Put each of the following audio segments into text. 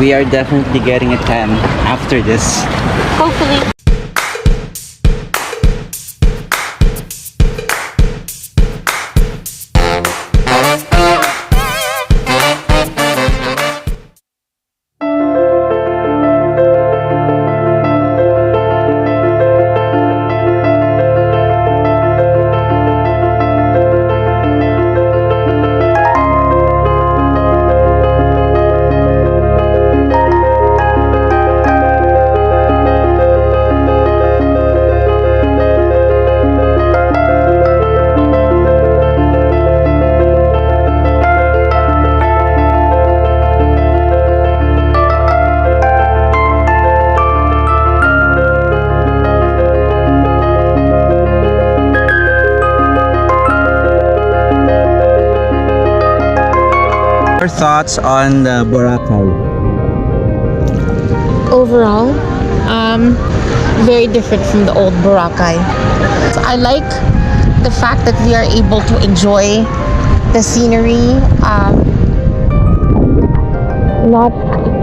We are definitely getting a tan after this. Hopefully. Your thoughts on the Boracay? Overall, very different from the old Boracay. So I like the fact that we are able to enjoy the scenery, not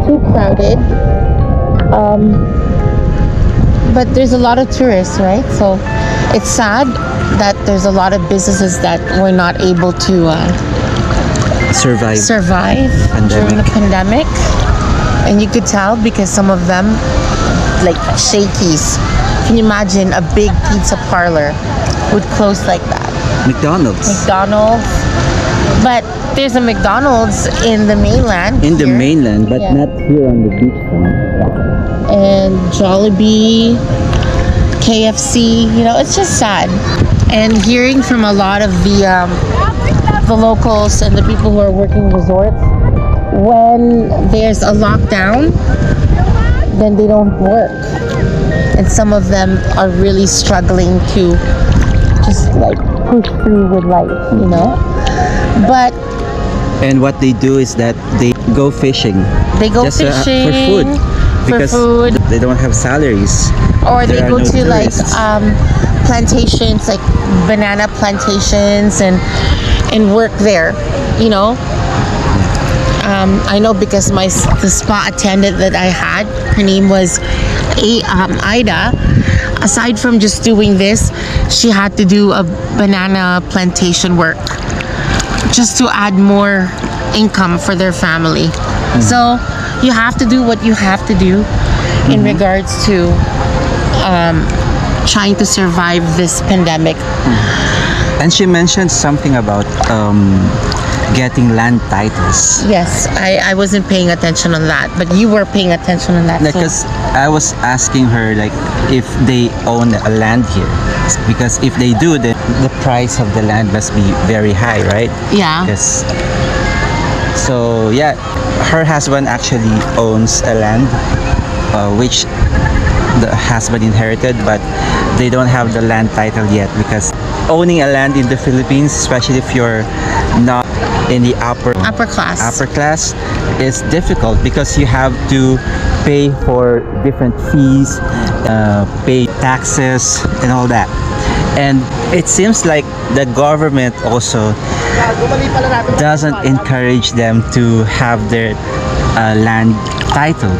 too crowded, but there's a lot of tourists, right? So it's sad that there's a lot of businesses that were not able to survive during the pandemic, and you could tell because some of them, like Shakey's, can you imagine a big pizza parlor would close like that? McDonald's, but there's a McDonald's in the mainland but yeah. not here on the beach front. And Jollibee, KFC, you know, it's just sad. And hearing from a lot of the locals and the people who are working resorts, when there's a lockdown, then they don't work, and some of them are really struggling to just like push through with life, you know. But and what they do is that they go fishing. They go just, fishing for food, because they don't have salaries, or they there go are no to tourists. like plantations, like banana plantations, and work there, you know. I know because the spa attendant that I had, her name was Ida. Aside from just doing this, she had to do a banana plantation work just to add more income for their family. So you have to do what you have to do in regards to trying to survive this pandemic. And she mentioned something about getting land titles. Yes, I wasn't paying attention on that, but you were paying attention on that. Because I was asking her like if they own a land here, because if they do, then the price of the land must be very high, right? Yeah. Yes. So yeah, her husband actually owns a land, which the husband inherited, but they don't have the land title yet, because owning a land in the Philippines, especially if you're not in the upper class, is difficult, because you have to pay for different fees, pay taxes and all that. And it seems like the government also doesn't encourage them to have their land titled,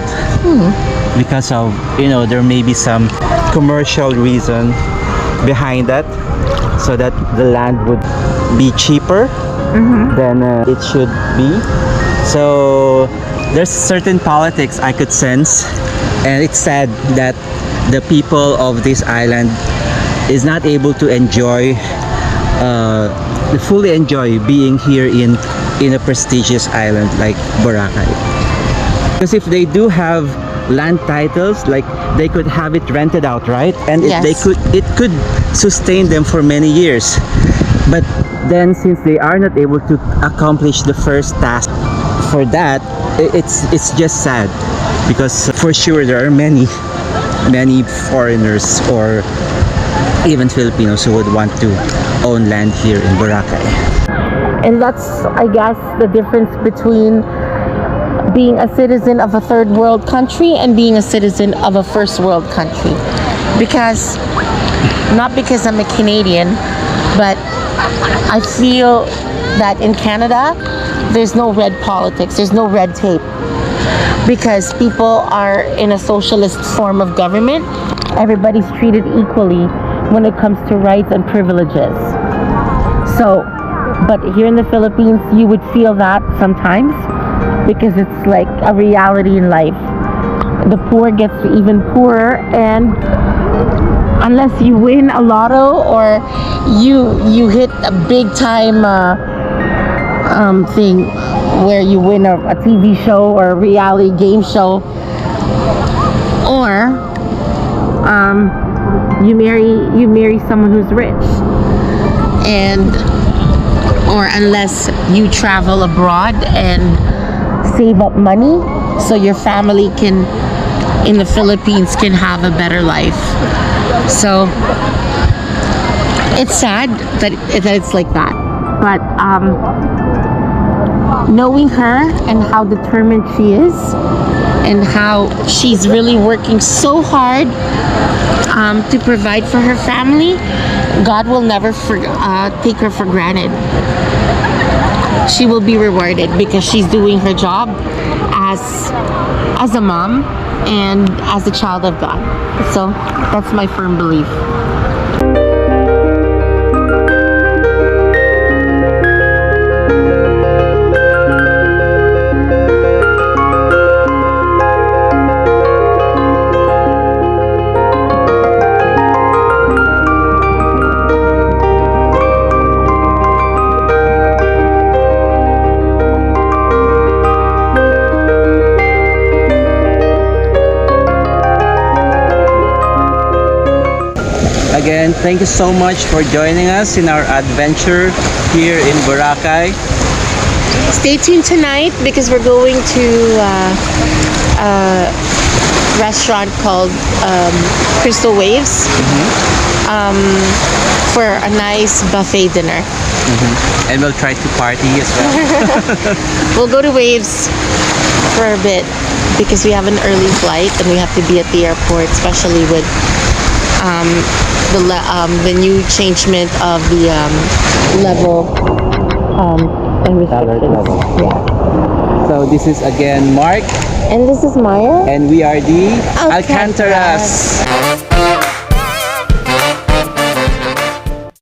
because of, you know, there may be some commercial reason behind that, so that the land would be cheaper than it should be. So there's certain politics I could sense, and it's sad that the people of this island is not able to enjoy fully enjoy being here in a prestigious island like Boracay. Because if they do have land titles, like they could have it rented out, right? And Yes. it could sustain them for many years. But then, since they are not able to accomplish the first task for that, it's just sad, because for sure there are many foreigners or even Filipinos who would want to own land here in Boracay. And that's, I guess, the difference between being a citizen of a third world country and being a citizen of a first world country. Because, not because I'm a Canadian, but I feel that in Canada, there's no red politics, there's no red tape. because people are in a socialist form of government. Everybody's treated equally when it comes to rights and privileges. So, but here in the Philippines, you would feel that sometimes because it's like a reality in life. The poor gets even poorer, and unless you win a lotto or you hit a big time thing where you win a TV show or a reality game show, or you marry someone who's rich, and or unless you travel abroad and save up money so your family can in the Philippines can have a better life. So it's sad that it's like that, but knowing her and how determined she is and how she's really working so hard to provide for her family, God will never take her for granted. She will be rewarded because she's doing her job as a mom and as a child of God. So that's my firm belief. Again, thank you so much for joining us in our adventure here in Boracay. Stay tuned tonight because we're going to a restaurant called Crystal Waves for a nice buffet dinner. And we'll try to party as well. We'll go to Waves for a bit because we have an early flight and we have to be at the airport, especially with the new changement of the level and restrictions. Yeah. So this is again Mark, And this is Maya. and we are the Alcantaras. Alcantaras.